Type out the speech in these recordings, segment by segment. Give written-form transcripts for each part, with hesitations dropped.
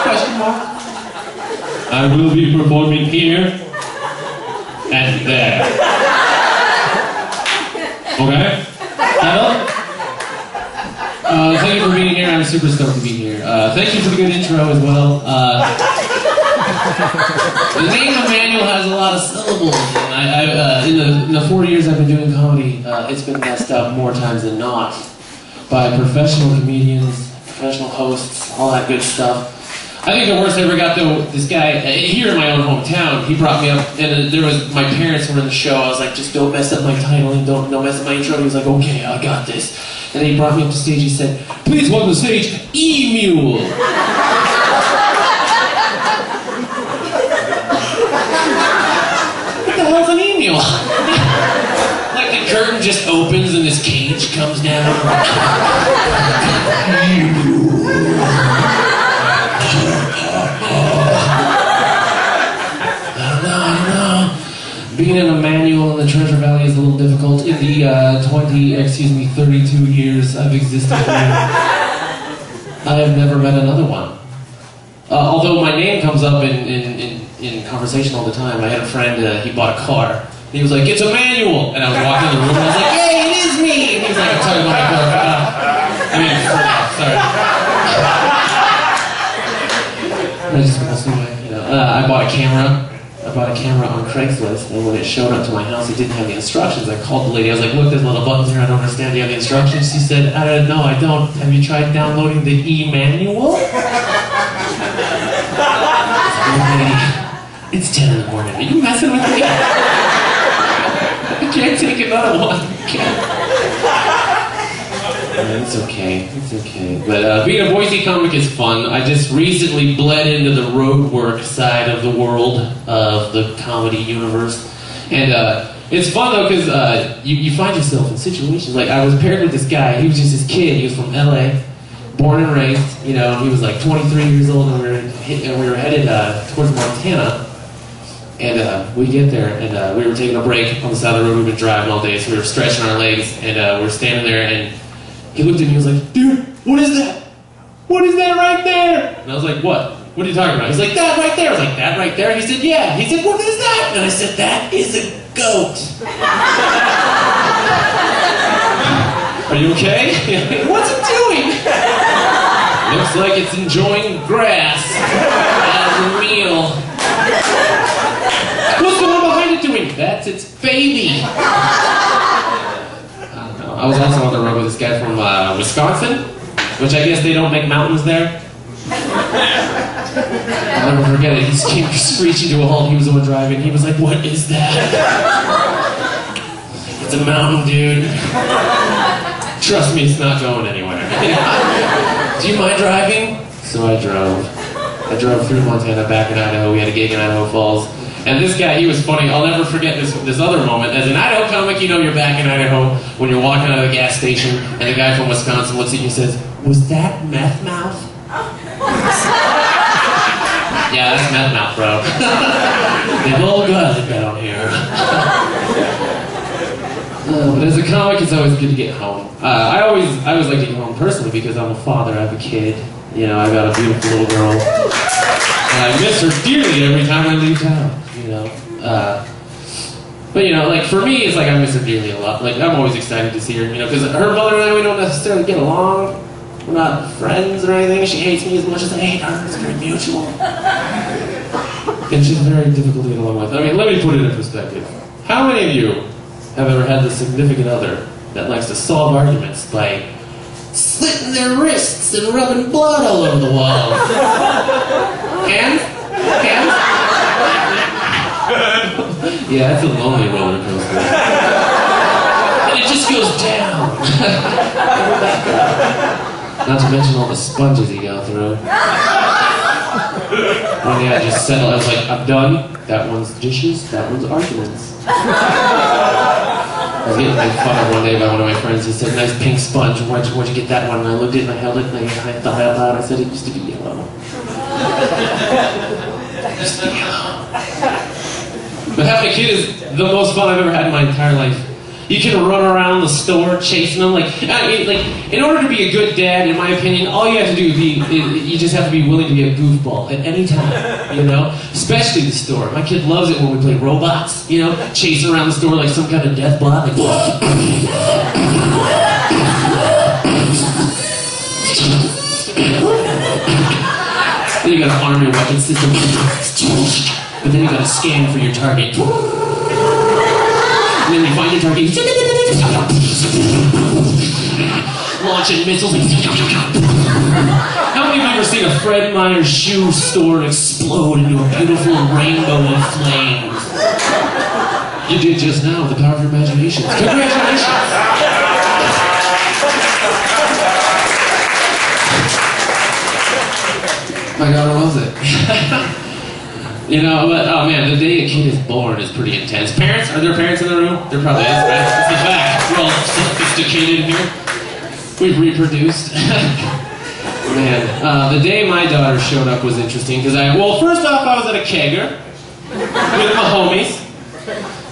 Question mark. I will be performing here and there. Okay? Hello? Thank you for being here. I'm super stoked to be here. Thank you for the good intro as well. The name Emmanuel has a lot of syllables. In the 4 years I've been doing comedy, it's been messed up more times than not by professional comedians, professional hosts, all that good stuff. I think the worst I ever got, though, this guy, here in my own hometown, he brought me up, and my parents were in the show. I was like, just don't mess up my title and don't mess up my intro. He was like, okay, I got this. And then he brought me up to stage, he said, please welcome to stage, E-Mule. What the hell's an E-Mule? Like the curtain just opens and this cage comes down. E-Mule. I don't know. Being an Emmanuel in the Treasure Valley is a little difficult. In the 32 years I've existed here, I have never met another one. Although my name comes up in conversation all the time. I had a friend, he bought a car. He was like, it's Emmanuel! And I was walking in the room and I was like, hey, it is me! And he was like, I'm talking about my car. Sorry. I bought a camera. I bought a camera on Craigslist, and when it showed up to my house, it didn't have the instructions. I called the lady. I was like, look, there's little buttons here. I don't understand. Do you have the instructions? She said, no, I don't. Have you tried downloading the e-manual? It's 10 in the morning. Are you messing with me? I can't take another one. It's okay. It's okay. But being a Boise comic is fun. I just recently bled into the road work side of the world of the comedy universe. And it's fun, though, because you find yourself in situations. Like, I was paired with this guy. He was just this kid. He was from L.A., born and raised. You know, he was like 23 years old, and we were headed towards Montana. And we get there, and we were taking a break on the side of the road. We've been driving all day, so we were stretching our legs, and we were standing there, and he looked at me and was like, dude, what is that? What is that right there? And I was like, what? What are you talking about? He's like, that right there. I was like, that right there? He said, yeah. He said, what is that? And I said, that is a goat. Are you okay? What's it doing? Looks like it's enjoying grass as a meal. What's the one behind it doing? That's its baby. I was also on the road with this guy from Wisconsin, which I guess they don't make mountains there. I'll never forget it. He came screeching to a halt. He was the one driving. He was like, what is that? It's a mountain, dude. Trust me, it's not going anywhere. Do you mind driving? So I drove. I drove through Montana, back in Idaho. We had a gig in Idaho Falls. And this guy, he was funny. I'll never forget this other moment. As an Idaho comic, you know you're back in Idaho when you're walking out of the gas station and the guy from Wisconsin looks at you and says, was that meth mouth? Yeah, that's meth mouth, bro. They've all got it down here. But as a comic, it's always good to get home. I always like to get home personally because I'm a father. I have a kid. You know, I got a beautiful little girl. And I miss her dearly every time I leave town. You know, but you know, like for me, it's like I miss her dearly a lot. Like I'm always excited to see her, you know, because her mother and I, we don't necessarily get along. We're not friends or anything. She hates me as much as I hate her. It's very mutual, and she's very difficult to get along with. I mean, let me put it in perspective. How many of you have ever had the significant other that likes to solve arguments by slitting their wrists and rubbing blood all over the wall? Hands? Hands? Yeah, that's a lonely roller coaster. And it just goes down. Back up. Not to mention all the sponges you go through. One day I just settled. I was like, I'm done. That one's dishes, that one's arguments. I was getting made fun of one day by one of my friends. He said, nice pink sponge. Where'd you get that one? And I looked at it and I held it and I thought out loud. I said, it used to be yellow. It used to be yellow. But having a kid is the most fun I've ever had in my entire life. You can run around the store chasing them. Like, in order to be a good dad, in my opinion, all you have to do you just have to be willing to be a goofball at any time, you know? Especially the store. My kid loves it when we play robots, you know? Chasing around the store like some kind of death bot. Like, then you gotta arm your weapon system. But then you gotta scan for your target. And then you find your target. Launching missiles. How many of you have ever seen a Fred Meyer's shoe store explode into a beautiful rainbow of flames? You did just now with the power of your imagination. Congratulations! My daughter loves it. You know, but oh man, the day a kid is born is pretty intense. Parents, are there parents in the room? There probably is, right? It's the fact. We're all sophisticated here. We've reproduced. Man, the day my daughter showed up was interesting because well, first off, I was at a kegger with my homies.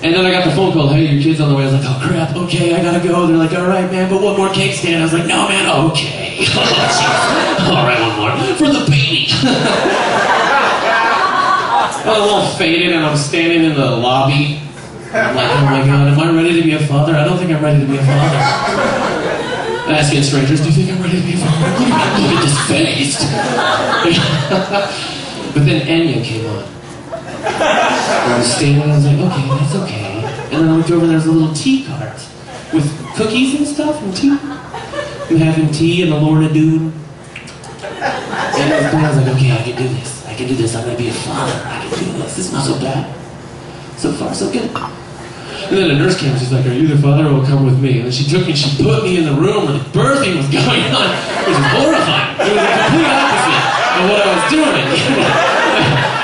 And then I got the phone call, hey, your kid's on the way. I was like, oh crap, okay, I gotta go. They're like, all right, man, but one more cake stand. I was like, no, man, okay. All right, one more. For the baby. I'm a little faded and I'm standing in the lobby. I'm like, oh my God, am I ready to be a father? I don't think I'm ready to be a father. Asking strangers, do you think I'm ready to be a father? Look at this face. But then Enya came on. I was standing and I was like, okay, that's okay. And then I looked over and there was a little tea cart with cookies and stuff and tea. I'm having tea and the Lorna Doone. And I was like, okay, I can do this. I can do this. I'm going to be a father. I can do this. This is not so bad. So far, so good. And then a nurse came and she's like, are you the father? Well, come with me. And then she took me and she put me in the room where the birthing was going on. It was horrifying. It was the complete opposite of what I was doing.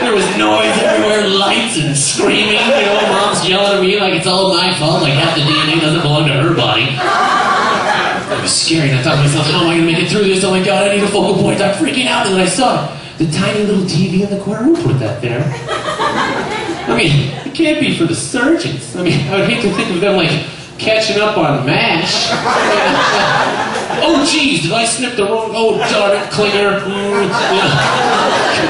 There was noise everywhere, lights and screaming. You know, mom's yelling at me like it's all my fault. Like half the DNA doesn't belong to her body. It was scary. And I thought to myself, how am I going to make it through this? Oh my God, I need a focal point. I'm freaking out. And then I saw the tiny little TV in the corner. Who put that there? I mean, it can't be for the surgeons. I mean, I would hate to think of them like catching up on MASH. Oh geez, did I snip the wrong? Oh darn it, Klinger. Come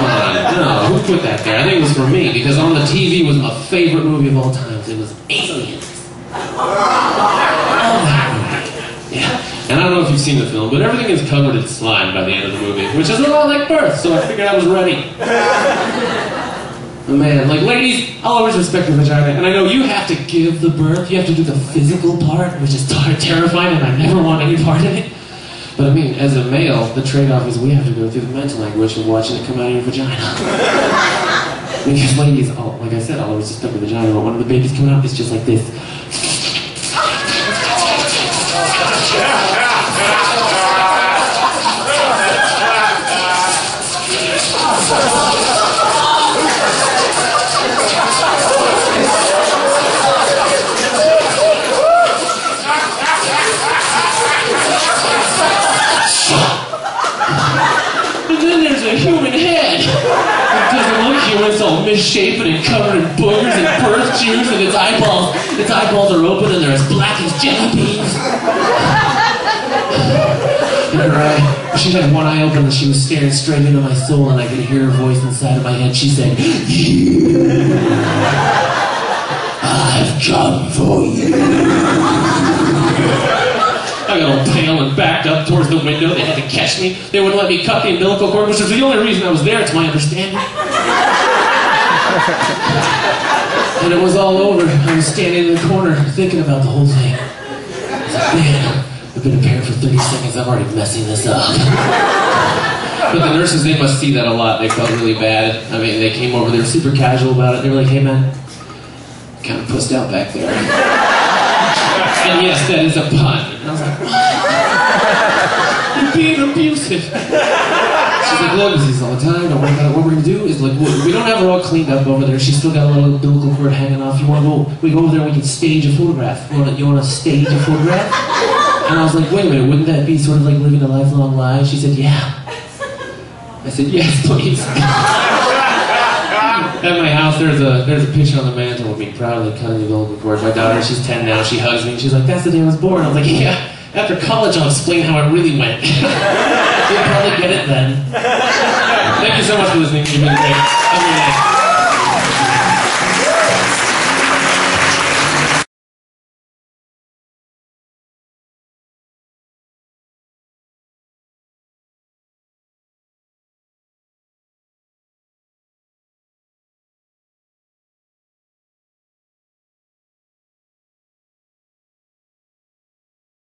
on, no, who put that there? I think it was for me because on the TV was my favorite movie of all time. It was Aliens. Oh, that movie. Yeah. And I don't know if you've seen the film, but everything is covered in slime by the end of the movie, which is a lot like birth, so I figured I was ready. Man, like ladies, I'll always respect your vagina, and I know you have to give the birth, you have to do the physical part, which is terrifying, and I never want any part of it. But I mean, as a male, the trade-off is we have to go through the mental anguish of watching it come out of your vagina. Because ladies, like I said, I'll always respect the vagina, but when the baby's coming out, it's just like this. Human head. It doesn't look human, it's all misshapen and covered in boogers and birth juice, and its eyeballs are open and they're as black as jelly beans. And her eye, she had one eye open and she was staring straight into my soul, and I could hear her voice inside of my head. She said, I've come for you. I got all pale and backed up towards the window. They had to catch me. They wouldn't let me cut the umbilical cord, which was the only reason I was there, to my understanding. And it was all over. I was standing in the corner thinking about the whole thing. I was like, man, I've been prepared for 30 seconds. I'm already messing this up. But the nurses, they must see that a lot. They felt really bad. I mean, they came over. They were super casual about it. They were like, hey, man, kind of pussed out back there. And yes, that is a pun. And I was like, you're being abusive. She's like, look, this is all the time. Don't worry about it. What we're going to do is, like, we don't have her all cleaned up over there. She's still got a little umbilical cord hanging off. You want to go, we go over there and we can stage a photograph. You want to stage a photograph? And I was like, wait a minute, wouldn't that be sort of like living a lifelong lie? She said, yeah. I said, yes, please. At my house, there's a picture on the mantle of me proudly cutting the golden cord. My daughter, she's 10 now, she hugs me, and she's like, that's the day I was born. I was like, yeah, after college I'll explain how it really went. You'll probably get it then. Thank you so much for listening. You've been great. Have a good night.